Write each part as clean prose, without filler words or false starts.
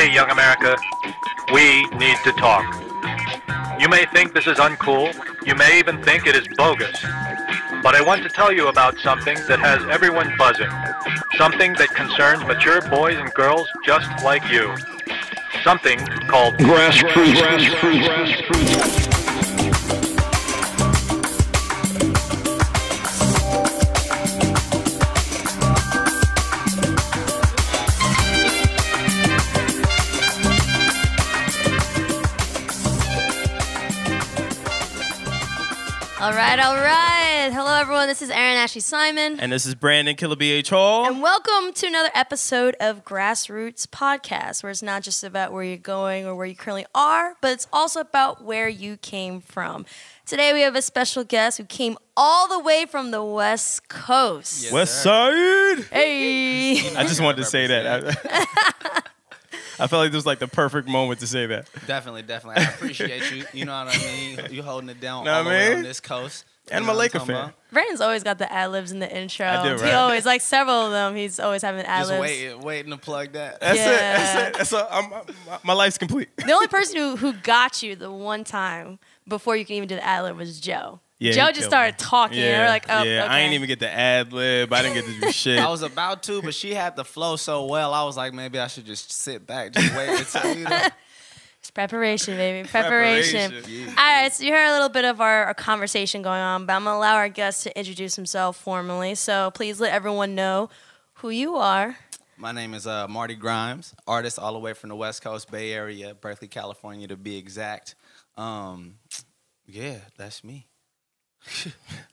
Hey, young America, we need to talk. You may think this is uncool. You may even think it is bogus. But I want to tell you about something that has everyone buzzing. Something that concerns mature boys and girls just like you. Something called grassroots. All right. Hello, everyone. This is Erin Ashley Simon. And this is Brandon Killabh Hall. And welcome to another episode of Grassroots Podcast, where it's not just about where you're going or where you currently are, but it's also about where you came from. Today, we have a special guest who came all the way from the West Coast. Yes, West Side. Hey. I just wanted to say that. I felt like this was like the perfect moment to say that. Definitely. I appreciate you. You know what I mean? You holding it down know all the what I way mean? on this coast. And I'm a Laker fan. Brandon's always got the ad-libs in the intro. I do, right? He always, like several of them, he's always having ad-libs. Just waiting to plug that. That's it. My life's complete. The only person who got you the one time before you can even do the ad-lib was Joe. Yeah, Joe just started talking. Yeah, And we're like, oh, yeah. okay. I ain't even get the ad lib. I didn't get to do shit. I was about to, but she had the flow so well. I was like, maybe I should just sit back, just wait until you know. It's preparation, baby. Preparation. Yeah. All right, so you heard a little bit of our conversation going on, but I'm going to allow our guest to introduce himself formally. So please let everyone know who you are. My name is Marty Grimes, artist all the way from the West Coast, Bay Area, Berkeley, California to be exact. Yeah, that's me.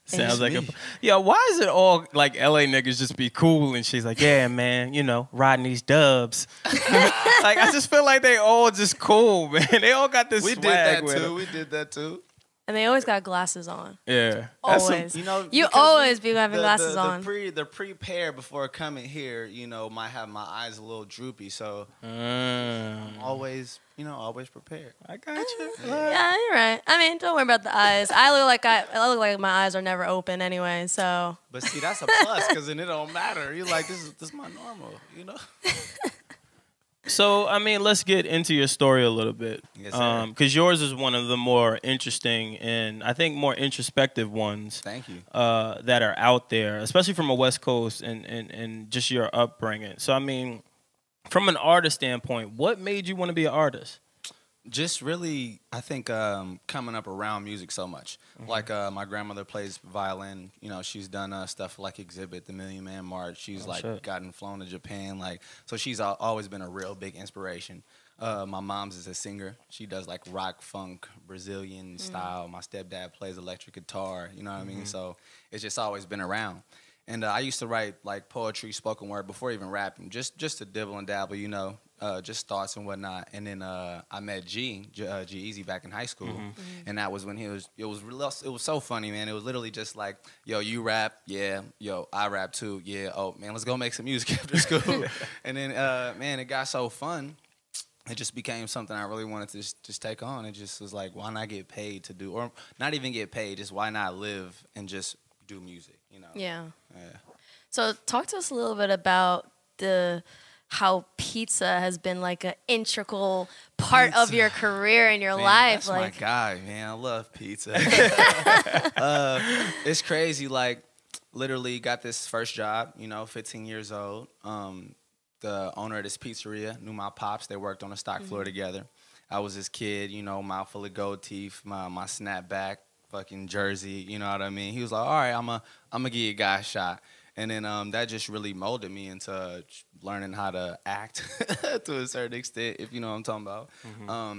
Sounds like why is it all like LA niggas just be cool and she's like, yeah, man, you know, riding these dubs. Like, I just feel like they all just cool, man. They all got this swag with them. We did that too. And they always got glasses on. Yeah. Always. You always be having glasses on. The prepare before coming here, you know, might have my eyes a little droopy, so I'm always prepared. I got you. Yeah, you're right. I mean, don't worry about the eyes. I look like my eyes are never open anyway, so. But see, that's a plus, because then it don't matter. You're like, this is my normal, you know? So, I mean, let's get into your story a little bit. Yes, sir. Because yours is one of the more interesting and I think more introspective ones. Thank you. That are out there, especially from a West Coast and just your upbringing. So, I mean, from an artist standpoint, what made you want to be an artist? Just really, I think, coming up around music so much. Mm-hmm. Like, my grandmother plays violin. You know, she's done stuff like Exhibit, the Million Man March. She's, gotten flown to Japan. Like, so she's always been a real big inspiration. My mom's is a singer. She does, like, rock, funk, Brazilian style. My stepdad plays electric guitar. You know what I mean? So it's just always been around. And I used to write, like, poetry, spoken word, before even rapping, just to dibble and dabble, you know. Just thoughts and whatnot, and then I met G-Eazy back in high school, and that was when it was so funny, man. It was literally just like, yo, you rap, yeah, yo, I rap too, yeah, oh man, let's go make some music after school, and then man, it got so fun, it just became something I really wanted to just take on. It just was like, why not get paid to do, or not even get paid, just why not live and just do music, you know? Yeah. So talk to us a little bit about how pizza has been like an integral part of your career and your life. That's my guy, man. I love pizza. It's crazy. Like, literally got this first job, you know, 15 years old. The owner of this pizzeria knew my pops. They worked on the stock floor together. I was this kid, you know, mouth full of gold teeth, my snapback, fucking jersey, you know what I mean? He was like, all right, I'm gonna give you a guy a shot. And then that just really molded me into learning how to act to a certain extent, if you know what I'm talking about.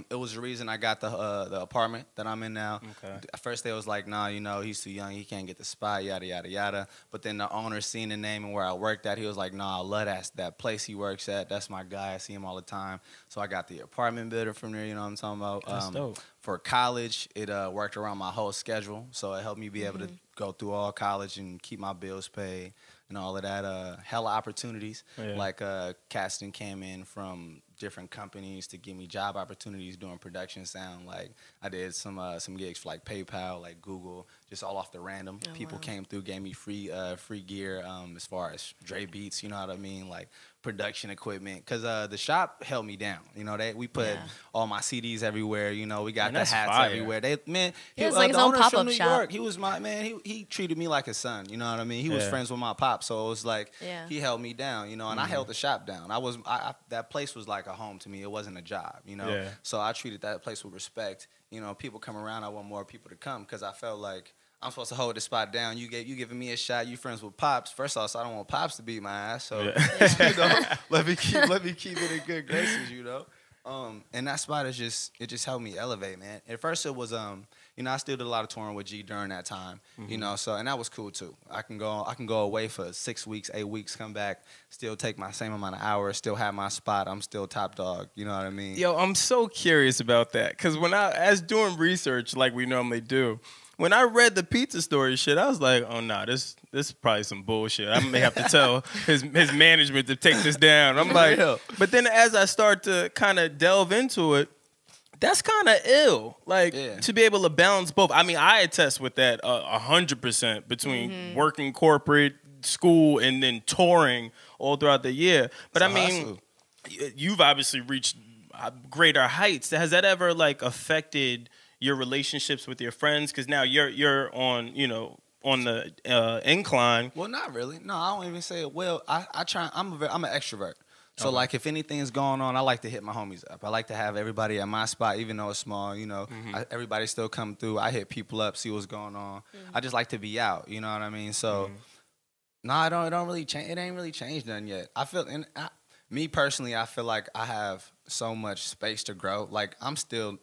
It was the reason I got the apartment that I'm in now. Okay. At first they was like, nah, you know, he's too young, he can't get the spot, yada, yada, yada. But then the owner seen the name and where I worked at, he was like, nah, I love that place he works at. That's my guy, I see him all the time. So I got the apartment builder from there, you know what I'm talking about. That's dope. For college, it worked around my whole schedule, so it helped me be able to go through all college and keep my bills paid and all of that. Hella opportunities, like casting came in from different companies to give me job opportunities doing production sound. Like I did some gigs for like PayPal, like Google, just all off the random. People came through, gave me free gear as far as Dre beats, you know what I mean, like production equipment. Cause the shop held me down. You know, we put all my CDs everywhere. You know, we got the hats everywhere. He was like his own pop-up shop. He was my man. He treated me like a son. You know what I mean? He was friends with my pop, so it was like he held me down. You know, and I held the shop down. That place was like a home to me. It wasn't a job. You know, so I treated that place with respect. You know, people come around. I want more people to come because I felt like I'm supposed to hold this spot down. You giving me a shot. You friends with Pops. First off, so I don't want Pops to beat my ass. So you know, let me keep it in good graces. You know. And that spot it just helped me elevate, man. At first it was you know, I still did a lot of touring with G during that time, you know, so and that was cool too. I can go away for 6 weeks, 8 weeks, come back, still take my same amount of hours, still have my spot. I'm still top dog, you know what I mean? Yo, I'm so curious about that because as doing research like we normally do, when I read the pizza story shit, I was like, oh nah, this is probably some bullshit. I may have to tell his management to take this down. I'm like, but then as I start to kind of delve into it, that's kind of ill. Like to be able to balance both. I mean, I attest with that 100% between working corporate, school, and then touring all throughout the year. But I mean, you've obviously reached greater heights. Has that ever like affected your relationships with your friends? Because now you're on, you know, on the incline. Well, not really. No, I don't even say it. Well, I try. I'm an extrovert. So like if anything's going on, I like to hit my homies up. I like to have everybody at my spot, even though it's small. You know, everybody still come through. I hit people up, see what's going on. I just like to be out. You know what I mean? So no, it don't really change. It ain't really changed none yet. I feel, me personally, I feel like I have so much space to grow. Like I'm still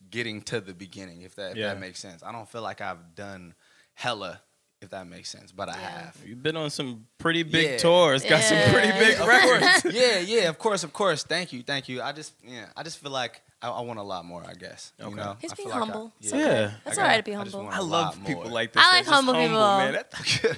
getting to the beginning, if that makes sense. I don't feel like I've done hella, if that makes sense, but I have. You've been on some pretty big tours, got some pretty big records. Of course. Thank you. I just feel like I want a lot more, I guess. You know? He's being like humble. That's all right to be humble. I love people like this. I like humble people. Man.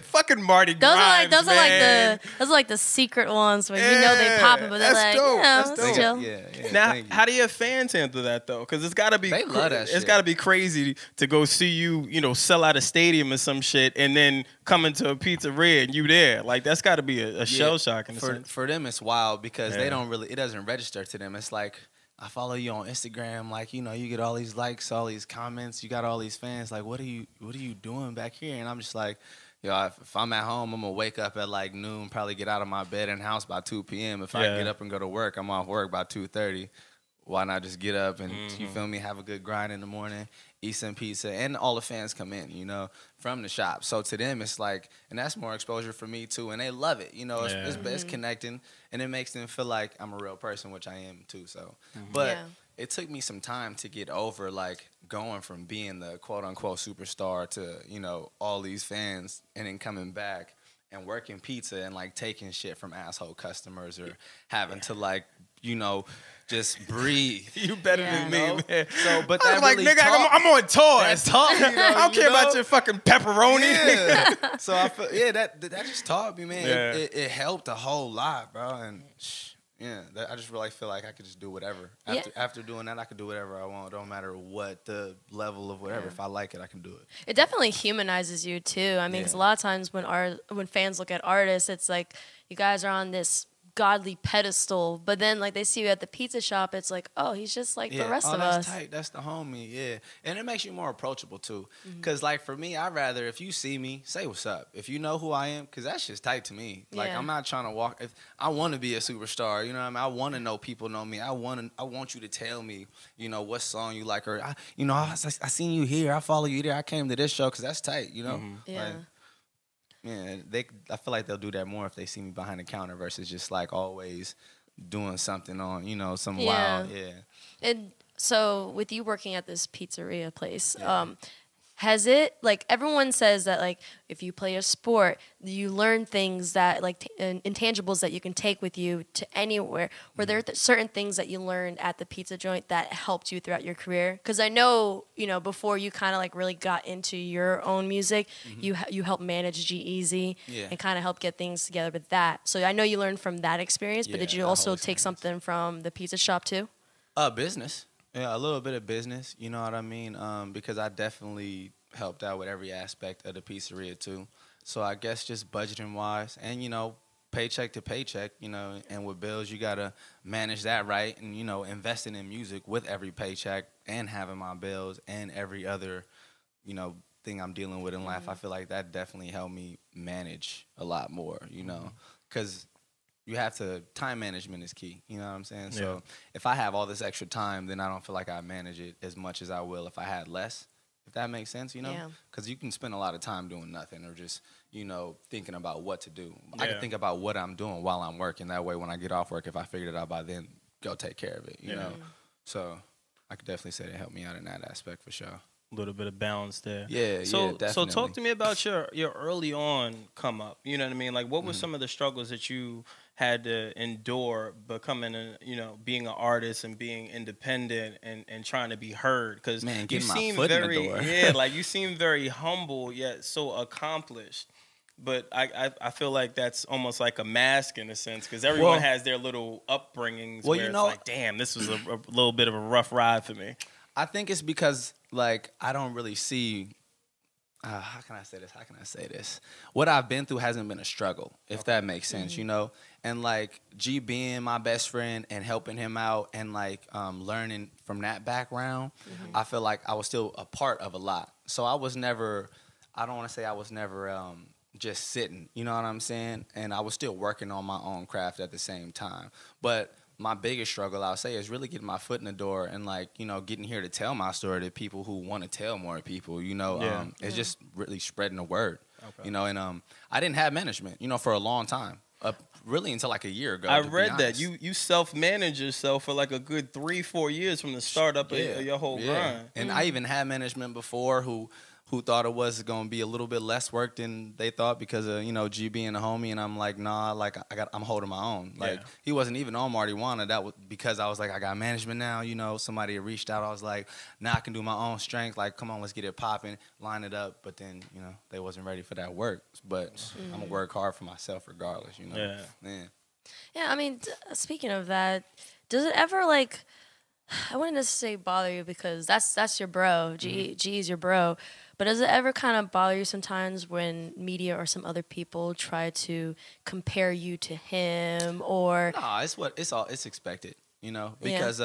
Fucking Marty Grimes, those are like the secret ones where you know they popping, but they're like, dope. That's chill. Now, how do your fans handle that though? Because it's got to be, they love that shit. It's got to be crazy to go see you, you know, sell out a stadium or some shit, and then come into a pizzeria and you there. Like that's got to be a shell shock in a sense. For them, it's wild because they don't really. It doesn't register to them. It's like, I follow you on Instagram, like, you know, you get all these likes, all these comments, you got all these fans, like, what are you doing back here? And I'm just like, yo, if I'm at home, I'm gonna wake up at like noon, probably get out of my bed and house by 2 p.m. If I get up and go to work, I'm off work by 2:30. Why not just get up and, you feel me, have a good grind in the morning, eat some pizza, and all the fans come in, you know, from the shop. So to them, it's like, and that's more exposure for me too, and they love it, you know, it's connecting, and it makes them feel like I'm a real person, which I am too, so. But it took me some time to get over, like, going from being the quote-unquote superstar to, you know, all these fans, and then coming back and working pizza and, like, taking shit from asshole customers or having to, like, you know, just breathe. You better than me, man. So, but I was like, nigga, I'm on tours. I don't care about your fucking pepperoni. Yeah. So I feel, that just taught me, man. Yeah. It helped a whole lot, bro. And I just really feel like I could just do whatever. After doing that, I could do whatever I want. It don't matter what the level of whatever. If I like it, I can do it. It definitely humanizes you too. I mean, because a lot of times when fans look at artists, it's like you guys are on this godly pedestal, but then like they see you at the pizza shop, it's like, oh, he's just like the rest of us. Tight. That's the homie, and it makes you more approachable too. Because like for me, I'd rather if you see me, say what's up. If you know who I am, because that's just tight to me. Like I'm not trying to walk. If I want to be a superstar, you know what I mean. I want to know people know me. I want you to tell me, you know, what song you like, or I seen you here. I follow you there. I came to this show because that's tight, you know. I feel like they'll do that more if they see me behind the counter versus just like always doing something on, you know, some wild, And so with you working at this pizzeria place, has it, like, everyone says that, like, if you play a sport, you learn things that, like, intangibles that you can take with you to anywhere. Were there certain things that you learned at the pizza joint that helped you throughout your career? Because I know, you know, before you kind of, like, really got into your own music, you helped manage G-Eazy and kind of helped get things together with that. So I know you learned from that experience, but did you also take something from the pizza shop too? Business. Yeah, a little bit of business, you know what I mean? Because I definitely helped out with every aspect of the pizzeria too. So I guess just budgeting wise and, you know, paycheck to paycheck, you know, and with bills, you got to manage that right. And, you know, investing in music with every paycheck and having my bills and every other, you know, thing I'm dealing with in life. I feel like that definitely helped me manage a lot more, you know, because you have to, time management is key, you know what I'm saying? So if I have all this extra time, then I don't feel like I manage it as much as I will if I had less, if that makes sense, you know? Because you can spend a lot of time doing nothing or just, you know, thinking about what to do. I can think about what I'm doing while I'm working. That way when I get off work, if I figured it out by then, go take care of it, you know? So I could definitely say it helped me out in that aspect for sure. A little bit of balance there. So definitely. So talk to me about your early on come up. You know what I mean? Like, what were some of the struggles that you had to endure becoming a, you know, being an artist and being independent and trying to be heard? Because you seem very, like you seem very humble yet so accomplished. But I feel like that's almost like a mask in a sense, because everyone has their little upbringings where it's like, damn, this was a little bit of a rough ride for me. I think it's because, like, I don't really see, how can I say this? What I've been through hasn't been a struggle, if that makes sense, you know? And, like, G being my best friend and helping him out and, like, learning from that background, I feel like I was still a part of a lot. So I was never, I don't want to say I was never just sitting, you know what I'm saying? And I was still working on my own craft at the same time. But my biggest struggle, I'll say, is really getting my foot in the door and, like, you know, getting here to tell my story to people who want to tell more people, you know. It's just really spreading the word, you know. And I didn't have management, you know, for a long time, really until like a year ago. I read that. You self-manage yourself for like a good 3-4 years from the start up of your whole grind. And I even had management before who thought it was going to be a little bit less work than they thought because of, you know, G being a homie. And I'm like, nah, like I'm holding my own. Like he wasn't even on Marty Wanna. That was because I was like, I got management now. You know, somebody had reached out. I was like, now I can do my own strength. Like, come on, let's get it popping, line it up. But then, you know, they wasn't ready for that work. But I'm going to work hard for myself regardless, you know. Yeah, I mean, speaking of that, does it ever, like, I wouldn't necessarily bother you because that's your bro. G's your bro. But does it ever kind of bother you sometimes when media or some other people try to compare you to him or? No, it's expected, you know, because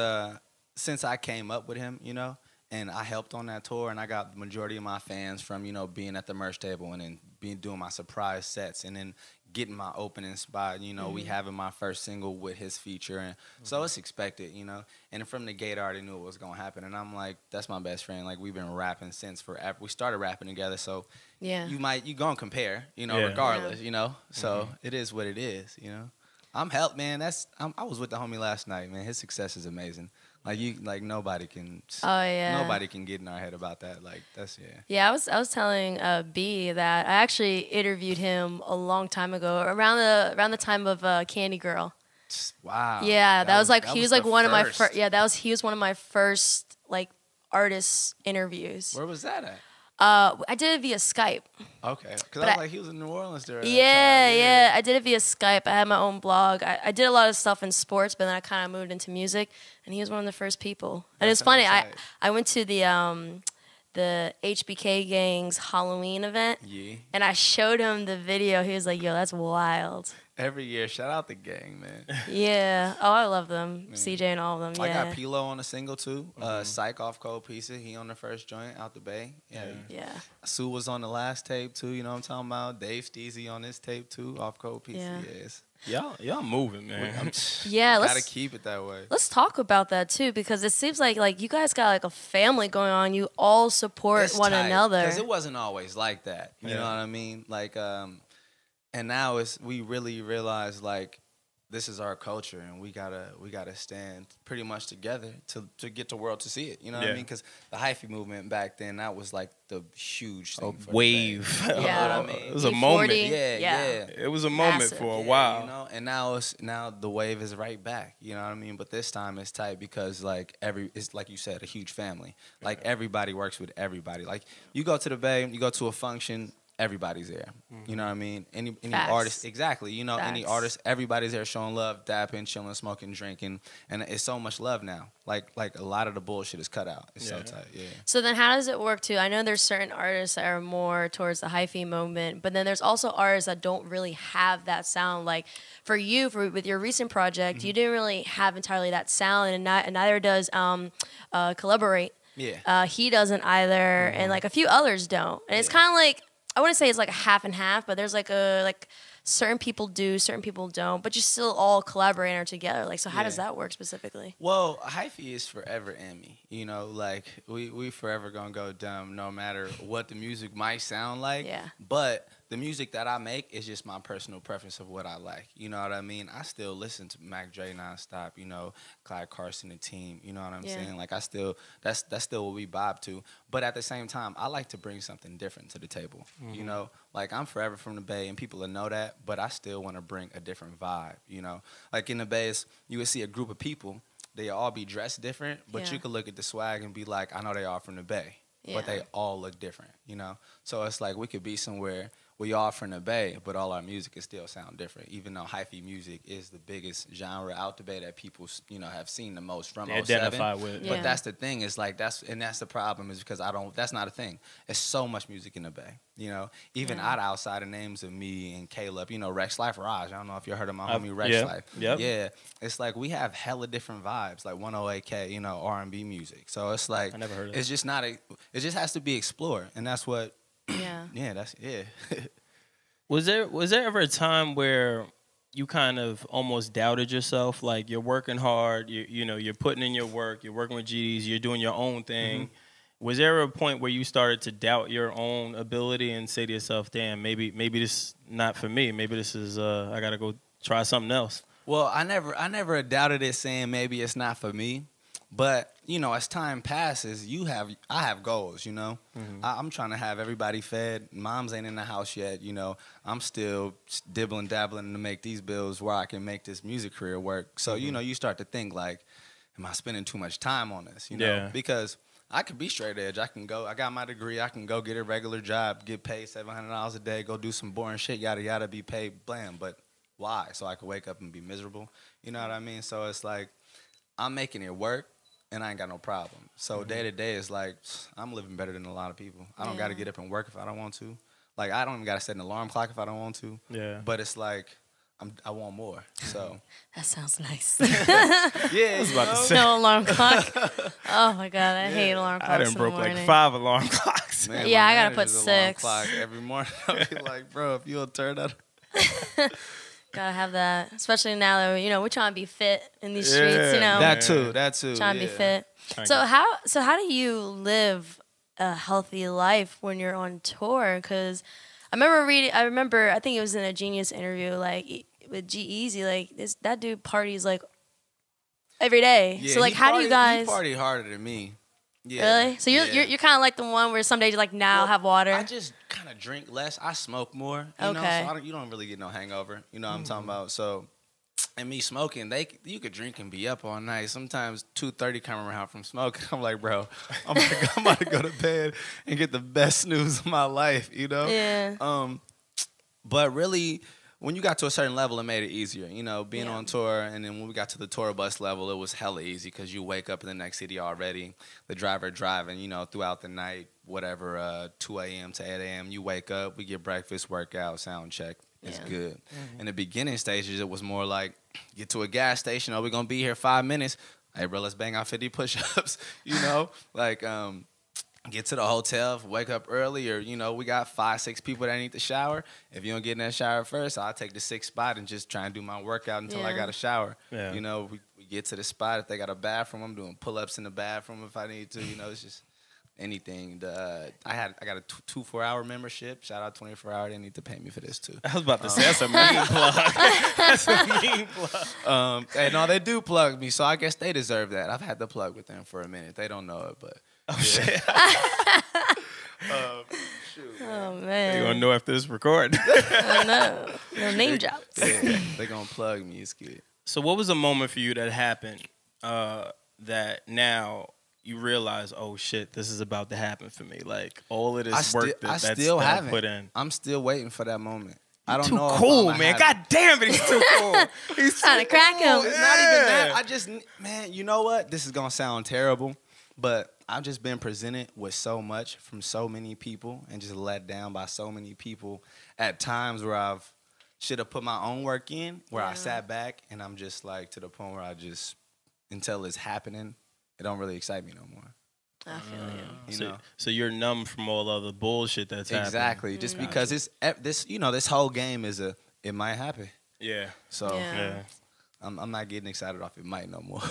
since I came up with him, you know, and I helped on that tour, and I got the majority of my fans from, you know, being at the merch table and then doing my surprise sets and then getting my opening spot, you know, we having my first single with his feature. And so it's expected, you know. And from the gate, I already knew what was going to happen. And I'm like, that's my best friend. Like, we've been rapping since forever. We started rapping together. So you going to compare, you know, regardless, you know. So it is what it is, you know. I'm helped, man. I was with the homie last night, man. His success is amazing. Like nobody can. Nobody can get in our head about that. Like that's Yeah, I was telling B that I actually interviewed him a long time ago, around the time of Candy Girl. Wow. Yeah, that was like he was like one of my first. Yeah, he was one of my first like artist interviews. Where was that at? I did it via Skype. Okay, because I was like, he was in New Orleans there. Yeah, I did it via Skype. I had my own blog. I did a lot of stuff in sports, but then I kind of moved into music, and he was one of the first people. And it's funny, I went to the HBK Gang's Halloween event, and I showed him the video. He was like, yo, that's wild. Every year, shout out the gang, man. Yeah. Oh, I love them. Man. CJ and all of them. Yeah. I got P-Lo on a single too. Psych off Cold Pizza. He on the first joint out the Bay. Yeah. Sue was on the last tape too. You know what I'm talking about? Dave Steezy on this tape too. Off Cold Pizza. Yeah. Y'all moving, man. Gotta keep it that way. Let's talk about that too, because it seems like you guys got like a family going on. You all support one another. Because it wasn't always like that. You know what I mean? Like, and now we really realize like this is our culture, and we gotta stand pretty much together to get the world to see it. You know what I mean? Because the hyphy movement back then, that was like the huge thing. For wave. You know what I mean? It was a moment. Yeah. It was a moment Massive. for a while. You know, and now the wave is right back. You know what I mean? But this time it's tight because like it's like you said, a huge family. Like everybody works with everybody. Like you go to the Bay, you go to a function. Everybody's there. You know what I mean? Any artist, exactly. You know, any artist, everybody's there showing love, dapping, chilling, smoking, drinking, and it's so much love now. Like a lot of the bullshit is cut out. It's so tight. Yeah. So then, how does it work too? I know there's certain artists that are more towards the hyphy moment, but then there's also artists that don't really have that sound. Like for you, with your recent project, you didn't really have entirely that sound, and neither does Collaborate. Yeah. He doesn't either, and like a few others don't. And it's kind of like, I wouldn't say it's like a half and half, but there's like certain people do, certain people don't, but you still all collaborate and are together. Like, so how does that work specifically? Well, hyphy is forever in me. You know, like we forever gonna go dumb no matter what the music might sound like. Yeah. But the music that I make is just my personal preference of what I like. You know what I mean? I still listen to Mac Dre nonstop, you know, Clyde Carson, the team, you know what I'm saying? Like that's still what we vibe to. But at the same time, I like to bring something different to the table. You know, like I'm forever from the Bay and people will know that, but I still want to bring a different vibe, you know? Like in the Bay, you would see a group of people, they all be dressed different, but you could look at the swag and be like, I know they all from the Bay, but they all look different, you know? So it's like we could be somewhere we all from the Bay, but all our music can still sound different, even though hyphy music is the biggest genre out the Bay that people, you know, have seen the most from 07. Identify with. But that's the thing, is like that's the problem, is because that's not a thing. It's so much music in the Bay, you know. Even outside the names of me and Killabh, you know, Rex Life Raj. I don't know if you heard of my homie Rex Life. Yeah. It's like we have hella different vibes, like 108K, you know, R&B music. So it's like I never heard of it's just not it just has to be explored, and that's what. Yeah. Was there ever a time where you kind of almost doubted yourself? Like you're working hard, you know, you're putting in your work, you're working with G-Eazy, you're doing your own thing. Was there a point where you started to doubt your own ability and say to yourself, damn, maybe this is not for me. Maybe this is I gotta go try something else. Well, I never doubted it, saying maybe it's not for me. But, you know, as time passes, I have goals, you know. I'm trying to have everybody fed. Moms ain't in the house yet, you know. I'm still dabbling to make these bills where I can make this music career work. So, you know, you start to think, like, am I spending too much time on this, you know? Yeah. Because I could be straight edge. I got my degree. I can go get a regular job, get paid $700 a day, go do some boring shit, yada, yada, be paid blam. But why? So I could wake up and be miserable. You know what I mean? So it's like I'm making it work. And I ain't got no problem. So day to day is like, I'm living better than a lot of people. I don't got to get up and work if I don't want to. Like, I don't even got to set an alarm clock if I don't want to. Yeah. But it's like, I want more. So. That sounds nice. Yeah. I was about to say. No alarm clock. Oh, my God. I hate alarm clocks. I done broke like 5 alarm clocks. Man, yeah, my I got to put manager's 6. Alarm clock every morning. I'll be like, bro, if you'll turn that. Gotta have that, especially now that you know we're trying to be fit in these streets. You know, That too. Trying to be fit. So how do you live a healthy life when you're on tour? Because I remember I think it was in a Genius interview, like with G-Eazy, like that dude parties like every day. Yeah, so like, how do you guys? He party harder than me. Yeah. Really? So you're kind of like the one where some days you're like, now Well, have water. I just kind of drink less. I smoke more. You know, so you don't really get no hangover. You know what I'm talking about? So, and me smoking, you could drink and be up all night. Sometimes 2:30 come around from smoking. I'm like, bro, I'm about to go to bed and get the best snooze of my life. You know? Yeah. But really, when you got to a certain level, it made it easier. You know, being on tour, and then when we got to the tour bus level, it was hella easy because you wake up in the next city already. The driver driving, you know, throughout the night, whatever, 2 a.m. to 8 a.m. You wake up, we get breakfast, workout, sound check. It's good. In the beginning stages, it was more like, get to a gas station, we're going to be here 5 minutes. Hey, bro, let's bang out 50 push-ups, you know? Like, get to the hotel, wake up early, or, you know, we got 5, 6 people that need to shower. If you don't get in that shower first, I'll take the 6th spot and just try and do my workout until I got a shower. Yeah. You know, we get to the spot. If they got a bathroom, I'm doing pull-ups in the bathroom if I need to. You know, it's just anything. I got a 24-hour membership. Shout out 24-hour. They need to pay me for this too. I was about to say that's a mean plug. That's a mean plug. And no, they do plug me, so I guess they deserve that. I've had the plug with them for a minute. They don't know it, but shit. Oh man. You gonna know after this record. I know. No name drops. yeah, they gonna plug me. It's good. So what was a moment for you that happened that now you realize, oh shit, this is about to happen for me? Like all of this work that I put in. I'm still waiting for that moment. I don't too know. Cool, man. God damn it, he's too cool. He's trying to crack him. It's not even that. I just, man, you know what? This is gonna sound terrible, but I've just been presented with so much from so many people and just let down by so many people at times where I've should have put my own work in, where I sat back and I'm just like to the point where I just, until it's happening, it don't really excite me no more. I feel you. You know? So you're numb from all of the bullshit that's happening. Exactly. Just because this whole game it might happen. Yeah. So yeah. I'm not getting excited off it might no more.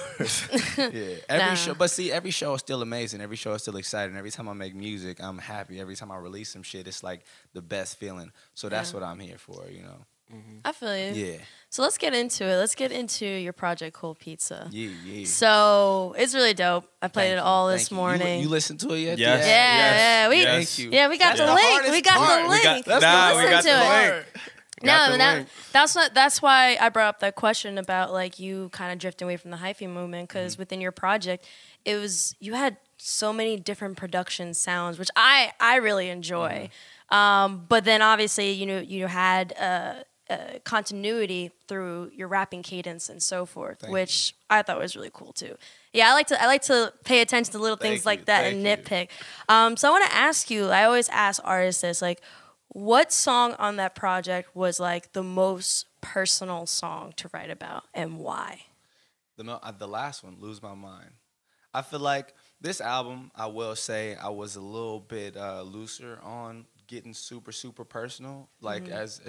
Yeah. Every show is still amazing. Every show is still exciting. Every time I make music, I'm happy. Every time I release some shit, it's like the best feeling. So that's what I'm here for, you know. I feel you. Yeah. So let's get into it. Let's get into your project, Cold Pizza. Yeah. So it's really dope. I played it all this morning. You listened to it yet? Yes. Yeah. Thank you. Yeah, we got the link. We got the link. We got the link. That's why I brought up that question about like you kind of drifting away from the hyphy movement, because within your project, you had so many different production sounds, which I really enjoy. But then obviously you had continuity through your rapping cadence and so forth, which I thought was really cool too. Yeah, I like to pay attention to little things like that and nitpick. So I want to ask you. I always ask artists this, like, what song on that project was like the most personal song to write about, and why? The last one, Lose My Mind. I feel like this album, I will say, I was a little bit looser on getting super, super personal, like as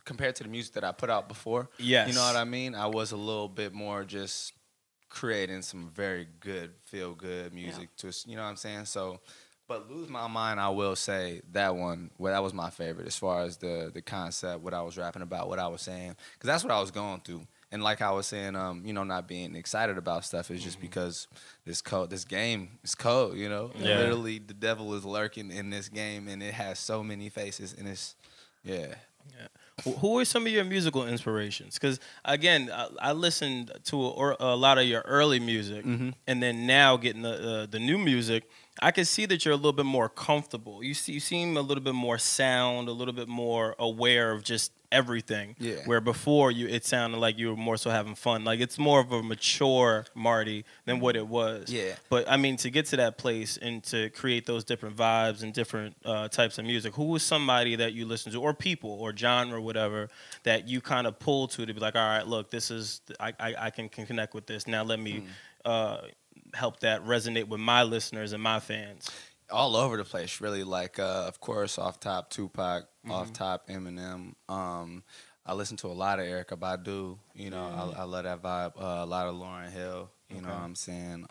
compared to the music that I put out before. Yes. You know what I mean? I was a little bit more just creating some very good, feel-good music to, you know what I'm saying? So, but Lose My Mind, I will say that one, that was my favorite as far as the concept, what I was rapping about, what I was saying, because that's what I was going through. And like I was saying, not being excited about stuff is just because this game is cold, you know? Yeah. Literally, the devil is lurking in this game, and it has so many faces, and it's, yeah. Who are some of your musical inspirations? Because, again, I listened to a lot of your early music, and then now getting the new music, I can see that you're a little bit more comfortable. You seem a little bit more sound, a little bit more aware of just everything. Yeah. Where before it sounded like you were more so having fun. Like it's more of a mature Marty than what it was. Yeah. But I mean, to get to that place and to create those different vibes and different types of music, who was somebody that you listen to, or people, or genre, whatever, that you kind of pull to be like, all right, look, this is I can connect with this. Now let me help that resonate with my listeners and my fans. All over the place, really. Like, of course, off top Tupac, off top Eminem. I listen to a lot of Erykah Badu. You know, I love that vibe. A lot of Lauryn Hill. You know what I'm saying?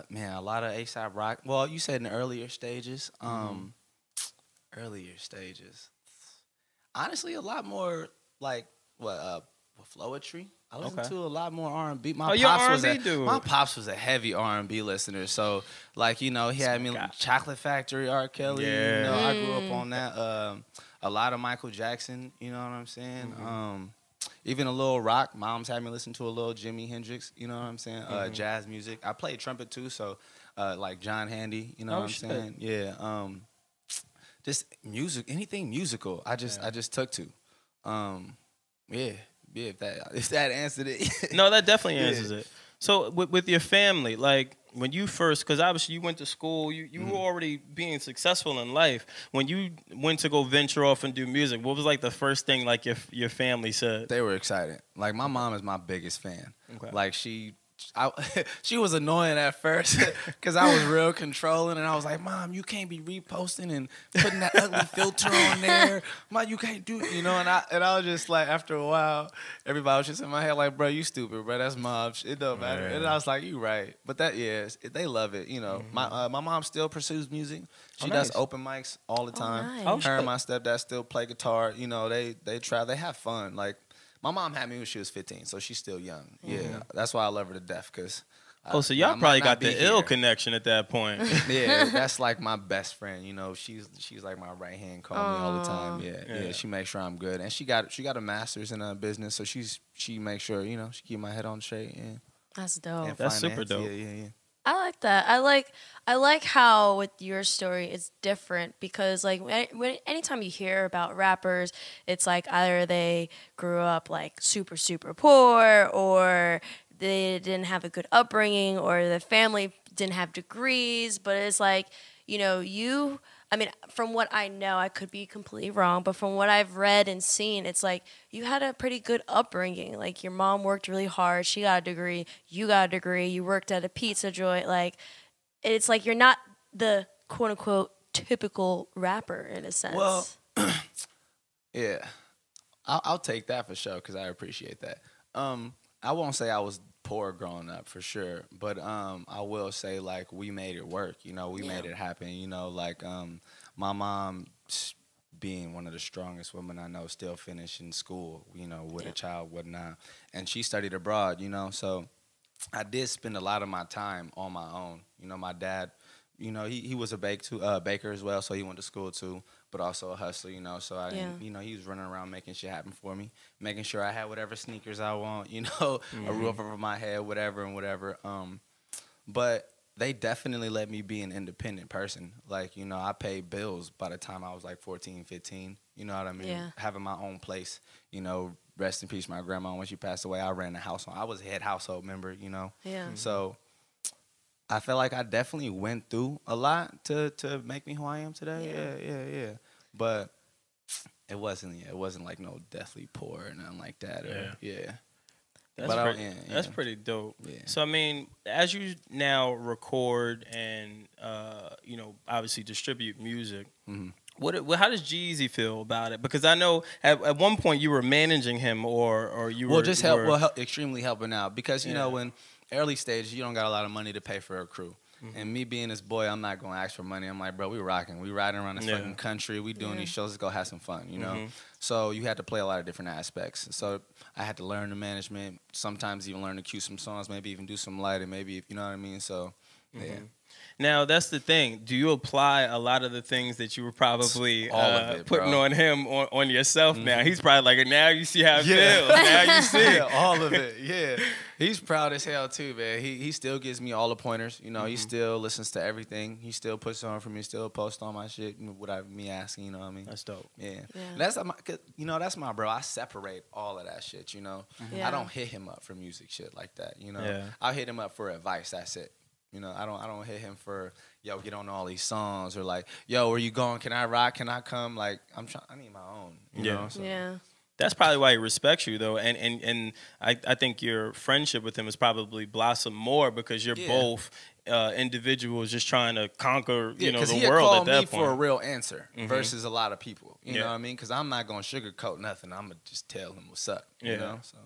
Man? A lot of A$AP Rock. Well, you said in the earlier stages. Earlier stages. Honestly, a lot more like Flowetry. I listen to a lot more R&B. My pops was a heavy R&B listener, so like he had me Chocolate Factory, R. Kelly. Yeah. You know, I grew up on that. A lot of Michael Jackson. You know what I'm saying? Even a little rock. Mom's had me listen to a little Jimi Hendrix. You know what I'm saying? Jazz music. I played trumpet too, so like John Handy. You know what I'm saying? Yeah. Just music, anything musical. I just took to. Yeah. Yeah, if that answered it. No, that definitely answers it. So with your family, like when you first, because obviously you went to school, you were already being successful in life. When you went to go venture off and do music, what was like the first thing like your family said? They were excited. Like my mom is my biggest fan. Okay. Like she she was annoying at first because I was real controlling, and I was like, Mom, you can't be reposting and putting that ugly filter on there. Mom, you can't do it, you know. And I was just like, after a while, everybody was just in my head like, bro, you stupid, bro. That's Mom. It don't matter. Yeah. And I was like, you right. But that, they love it, you know. My mom still pursues music. She does open mics all the time. Nice. Her and my stepdad still play guitar. You know, they try. They have fun. Like, my mom had me when she was 15, so she's still young. Yeah, that's why I love her to death. Cause so y'all probably got the ill connection at that point. Yeah, that's like my best friend. You know, she's like my right hand. Call me all the time. Yeah. She makes sure I'm good, and she got a master's in business, so she makes sure, you know, she keep my head on straight. And that's dope. And that's super dope. Yeah. I like that. I like how with your story it's different because like anytime you hear about rappers, it's like either they grew up like super super poor, or they didn't have a good upbringing, or the family didn't have degrees. But it's like, you know, I mean, from what I know, I could be completely wrong, but from what I've read and seen, it's like you had a pretty good upbringing. Like your mom worked really hard. She got a degree. You got a degree. You worked at a pizza joint. Like, it's like you're not the quote unquote typical rapper in a sense. Well, yeah, I'll take that for sure because I appreciate that. I won't say I was poor growing up for sure, but I will say like we made it work. You know, we made it happen. You know, like my mom being one of the strongest women I know, still finishing school. You know, with a child, whatnot, and she studied abroad. You know, so I did spend a lot of my time on my own. You know, my dad, you know, he was a baker as well, so he went to school too, but also a hustler, you know. So you know, he was running around making shit happen for me, making sure I had whatever sneakers I want, you know, a roof over my head, whatever and whatever. But they definitely let me be an independent person. Like, you know, I paid bills by the time I was like 14, 15. You know what I mean? Yeah. Having my own place, you know. Rest in peace, my grandma. When she passed away, I ran the household. I was a head household member, you know. Yeah. So I feel like I definitely went through a lot to make me who I am today. Yeah. But it wasn't like no deathly poor or nothing like that. That's pretty dope. Yeah. So I mean, as you now record and you know, obviously distribute music. How does G-Eazy feel about it? Because I know at one point you were managing him, or you were extremely helping out. Because you know, in early stages, you don't got a lot of money to pay for a crew. And me being this boy, I'm not gonna ask for money. I'm like, bro, we rocking, we riding around this fucking country, we doing these shows. Let's go have some fun, you know. So you had to play a lot of different aspects. So I had to learn the management. Sometimes even learn to cue some songs, maybe even do some lighting, maybe, you know what I mean. So yeah. Now, that's the thing. Do you apply a lot of the things that you were probably putting on him on yourself now? He's probably like, now you see how it feels. Now you see all of it. Yeah. He's proud as hell, too, man. He still gives me all the pointers. You know, he still listens to everything. He still puts on for me, still posts on my shit without me asking, you know what I mean? That's dope. Yeah. That's you know, that's my bro. I separate all of that shit, you know? I don't hit him up for music shit like that, you know? I'll hit him up for advice, that's it. You know, I don't hit him for, yo, get on all these songs, or like, yo, where you going? Can I rock? Can I come? Like, I need my own. You know? So. Yeah. That's probably why he respects you, though, and I think your friendship with him has probably blossomed more because you're both individuals just trying to conquer, you know, the world at that point. Because he had called me for a real answer versus a lot of people. You know what I mean? Because I'm not gonna sugarcoat nothing. I'm gonna just tell him what's up. You know? So.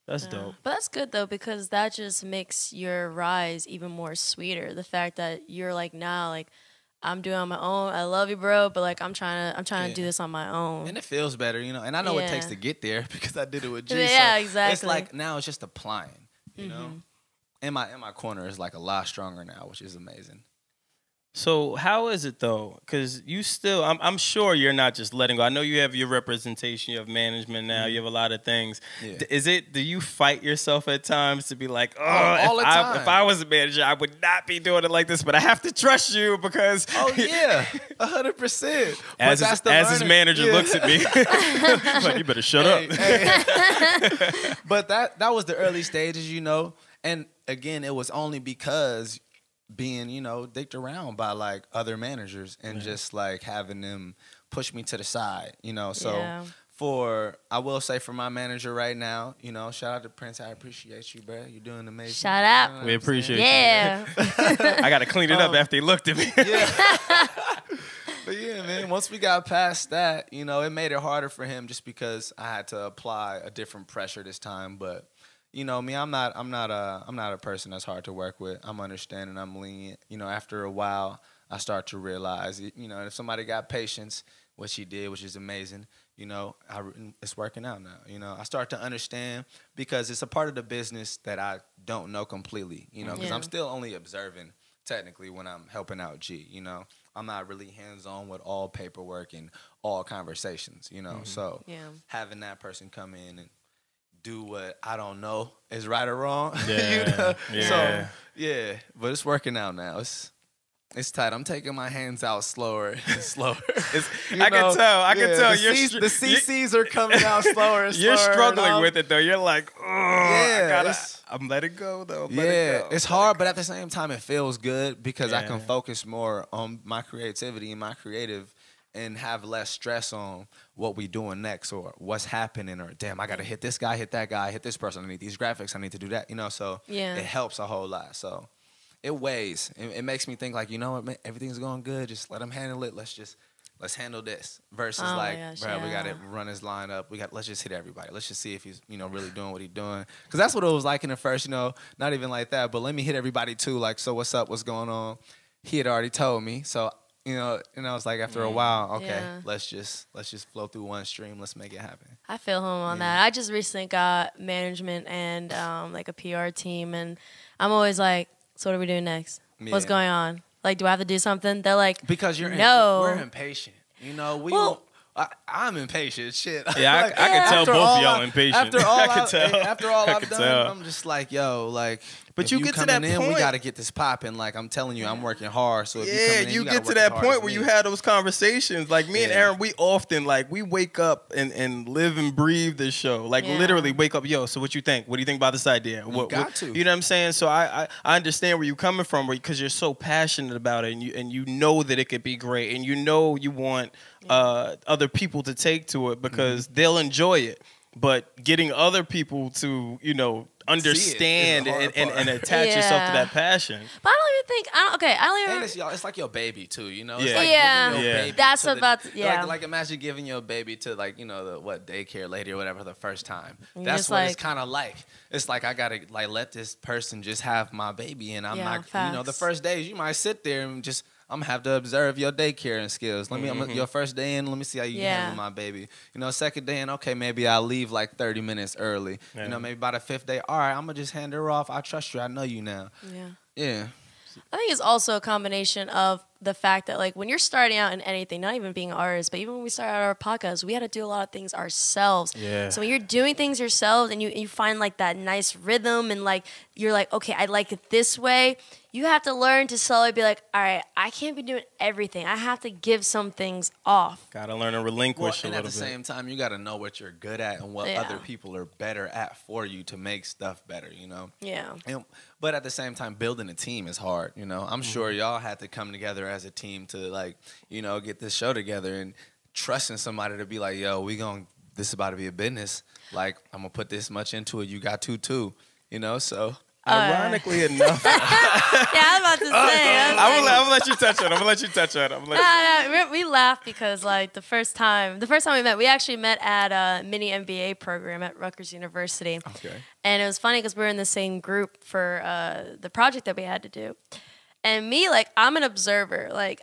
That's dope. But that's good though, because that just makes your rise even more sweeter. The fact that you're like, nah, like I'm doing on my own. I love you, bro, but like I'm trying to do this on my own. And it feels better, you know. And I know what it takes to get there because I did it with G. Yeah, so exactly. It's like now it's just applying, you know. And my corner is like a lot stronger now, which is amazing. So how is it though? Because you still, I'm sure you're not just letting go. I know you have your representation, you have management now, you have a lot of things. Yeah. Do you fight yourself at times to be like, oh, if I was a manager, I would not be doing it like this, but I have to trust you because. Oh yeah, 100%. As his manager looks at me, like, you better shut up. Hey. But that was the early stages, you know, and again, it was only because being, you know, dicked around by like other managers and just like having them push me to the side, you know. So I will say for my manager right now, you know, shout out to Prince. I appreciate you, bro. You're doing amazing. Shout out. You know We appreciate you. Yeah. I got to clean it up after he looked at me. Yeah. But yeah, man, once we got past that, you know, it made it harder for him just because I had to apply a different pressure this time. But you know me, I'm not a person that's hard to work with. I'm understanding, I'm lenient. You know, after a while, I start to realize, you know, if somebody got patience, which he did, which is amazing, you know, it's working out now. You know, I start to understand because it's a part of the business that I don't know completely, you know, because I'm still only observing technically when I'm helping out G, you know. I'm not really hands-on with all paperwork and all conversations, you know. So having that person come in and do what I don't know is right or wrong, you know. So, yeah, but it's working out now. It's tight. I'm taking my hands out slower and slower. I can tell. The CCs are coming out slower and slower. You're struggling with it, though. You're like, I'm letting go, though. It's hard, but at the same time, it feels good because I can focus more on my creativity and my creative and have less stress on what we doing next or what's happening or, damn, I got to hit this guy, hit that guy, hit this person. I need these graphics. I need to do that, you know. So it helps a whole lot. So it weighs. It makes me think like, you know what, man, everything's going good. Just let them handle it. Let's handle this. Versus bro, we got to run his line up. Let's just hit everybody. Let's just see if he's, you know, really doing what he's doing. Because that's what it was like in the first, you know, not even like that. But let me hit everybody too. Like, so what's up? What's going on? He had already told me. So, you know, and I was like, after a while, okay, let's just flow through one stream. Let's make it happen. I feel him on that. I just recently got management and like a PR team, and I'm always like, so what are we doing next? What's going on? Like, do I have to do something? They're like, because we're impatient. You know, I'm impatient. Shit. Yeah, like, I can tell both of y'all impatient. After all I've done, I'm just like, yo, like. But you get to that point. We got to get this popping. Like, I'm telling you, I'm working hard. So if you get to that point where you have those conversations. Like, me and Erin, we often, like, we wake up and live and breathe this show. Like, literally wake up, yo, so what you think? What do you think about this idea? You got to. You know what I'm saying? So I understand where you're coming from because you're so passionate about it and you know that it could be great and you know you want other people to take to it because they'll enjoy it. But getting other people to, you know, understand and attach yourself to that passion. But I don't even think I don't even. And it's like your baby too, you know. It's like giving your baby that's about like imagine giving your baby to like, you know, the daycare lady or whatever the first time. That's what it's kind of like. It's like I gotta like let this person just have my baby, and I'm not, you know, the first days you might sit there and just. I'm gonna have to observe your daycare and skills. Your first day in, let me see how you handle my baby. You know, second day in, okay, maybe I'll leave like 30 minutes early. You know, maybe by the fifth day, all right, I'm gonna just hand her off. I trust you. I know you now. Yeah. I think it's also a combination of the fact that, like, when you're starting out in anything, not even being artists, but even when we started our podcast, we had to do a lot of things ourselves. Yeah. So when you're doing things yourselves and you find, like, that nice rhythm and, like, you're like, okay, I like it this way, you have to learn to slowly be like, all right, I can't be doing everything. I have to give some things off. Got to learn to relinquish a little bit. And at the same time, you got to know what you're good at and what other people are better at for you to make stuff better, you know? Yeah. But at the same time, building a team is hard, you know? I'm sure y'all had to come together as a team to, like, you know, get this show together and trusting somebody to be like, yo, this is about to be a business. Like, I'm going to put this much into it. You got two too, you know? So... Ironically enough. I was about to say. I'm gonna let you touch on it. We laughed because, like, the first time we met, we actually met at a mini MBA program at Rutgers University. Okay. And it was funny because we were in the same group for the project that we had to do. And me, like, I'm an observer. Like,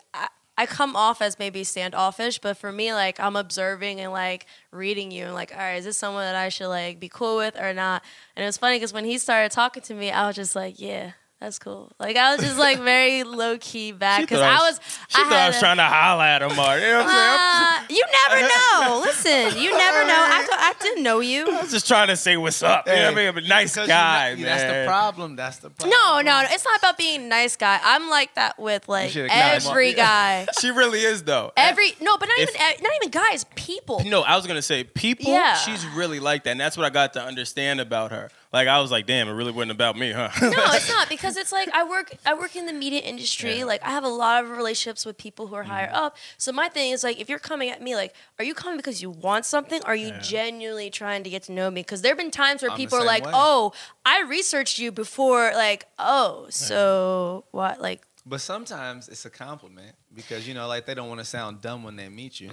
I come off as maybe standoffish, but for me, like, I'm observing and, like, reading you and, like, all right, is this someone that I should, like, be cool with or not? And it was funny because when he started talking to me, I was just like, yeah, that's cool. Like, I was just, like, very low-key back because I was trying to holler at him, Marty. You know what I'm saying? You never know. Listen, you never know. I didn't know you. I was just trying to say what's up. You know what I mean? I'm a nice guy, man. That's the problem. No. It's not about being a nice guy. I'm like that with, like, every guy. She really is, though. But not even guys, people. No, I was going to say people, she's really like that. And that's what I got to understand about her. Like I was like, damn, it really wasn't about me, huh? No, it's not, because it's like I work in the media industry. Like I have a lot of relationships with people who are higher up. So my thing is like, if you're coming at me, like, are you coming because you want something? Or are you genuinely trying to get to know me? Because there have been times where people are like, oh, I researched you before. Like, oh, so what? Like. But sometimes it's a compliment because, you know, like they don't want to sound dumb when they meet you.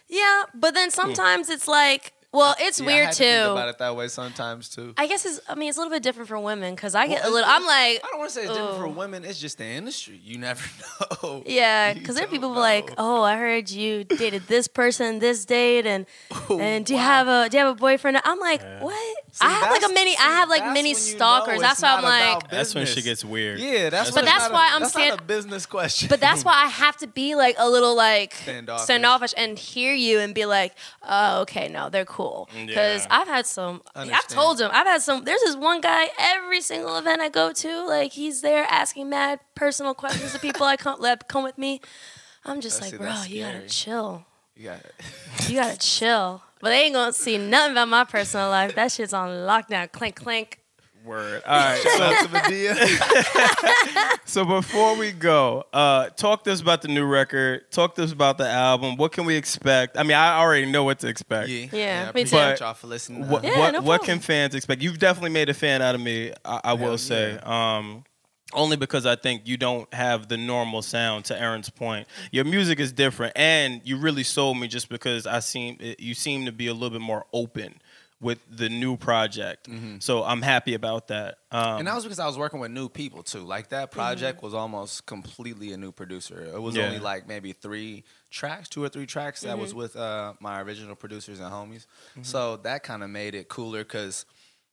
Yeah, but then sometimes it's like, well, it's weird I had too. to think about it that way sometimes too. I guess it's a little bit different for women because I get a little. I'm like, I don't want to say it's different for women. It's just the industry. You never know. Yeah, because there are people who are like, oh, I heard you dated this person this date, and do you have a boyfriend? I'm like, what? See, I have like mini stalkers. That's why I'm like, that's when shit gets weird. Yeah, that's why I'm saying not a business question. But that's why I have to be like a little like standoffish and hear you and be like, oh, okay, no, they're cool. Because I've had some, I've told them, there's this one guy, every single event I go to, like he's there asking mad personal questions to people that come with me. I'm just like, bro, you gotta chill. You gotta chill. But they ain't gonna see nothing about my personal life. That shit's on lockdown. Clink, clink. Word. All right. Shout out to Medea. So before we go, talk to us about the new record. Talk to us about the album. What can we expect? I mean, I already know what to expect. Yeah, me too. Appreciate y'all for listening. What can fans expect? You've definitely made a fan out of me, I will say. Only because I think you don't have the normal sound, to Erin's point. Your music is different, and you really sold me just because you seem to be a little bit more open with the new project. So I'm happy about that. And that was because I was working with new people too. Like that project was almost completely a new producer. It was only like maybe 2 or 3 tracks that was with my original producers and homies. So that kind of made it cooler because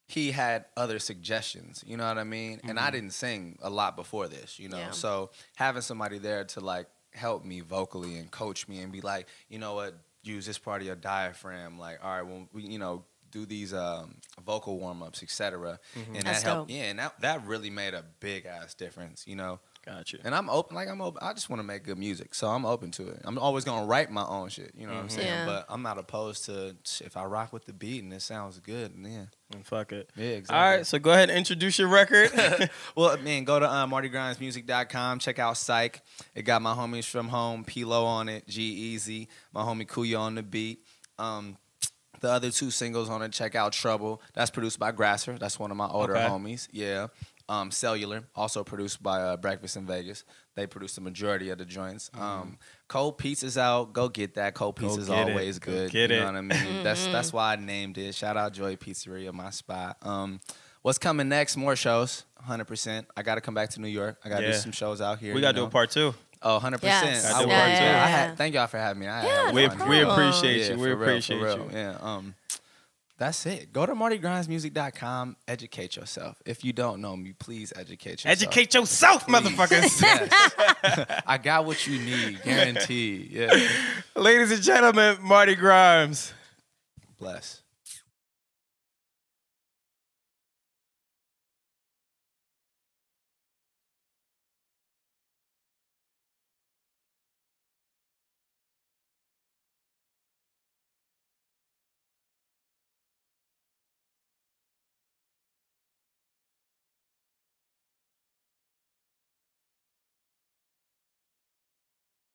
he had other suggestions, you know what I mean? And I didn't sing a lot before this, you know? Yeah. So having somebody there to like help me vocally and coach me and be like, you know what, use this part of your diaphragm. Like, all right, well, we, you know, do these vocal warm-ups, etc. And that helped. Yeah, and that really made a big-ass difference, you know? Gotcha. And I'm open. I just want to make good music, so I'm open to it. I'm always going to write my own shit, you know what I'm saying? Yeah. But I'm not opposed to, if I rock with the beat and it sounds good, then and fuck it. Yeah, exactly. All right, so go ahead and introduce your record. Well, man, go to martygrimesmusic.com. Check out Psych. It got my homies from home, P-Lo on it, G-Eazy, my homie Kuya on the beat. The other 2 singles on it, check out Trouble. That's produced by Grasser. That's one of my older homies. Yeah. Cellular, also produced by Breakfast in Vegas. They produce the majority of the joints. Cold Pizza's out. Go get that. Cold Pizza's always good. You know what I mean? That's why I named it. Shout out Joy Pizzeria, my spot. What's coming next? More shows, 100%. I got to come back to New York. I got to do some shows out here. We got to do a part 2. Oh, 100%. Yes. I would. Yeah. Thank y'all for having me. We appreciate you. We appreciate you. Yeah. That's it. Go to martygrimesmusic.com. Educate yourself. If you don't know me, please educate yourself. Educate yourself, please. Motherfuckers. Yes. I got what you need, guaranteed. Yeah. Ladies and gentlemen, Marty Grimes. Bless.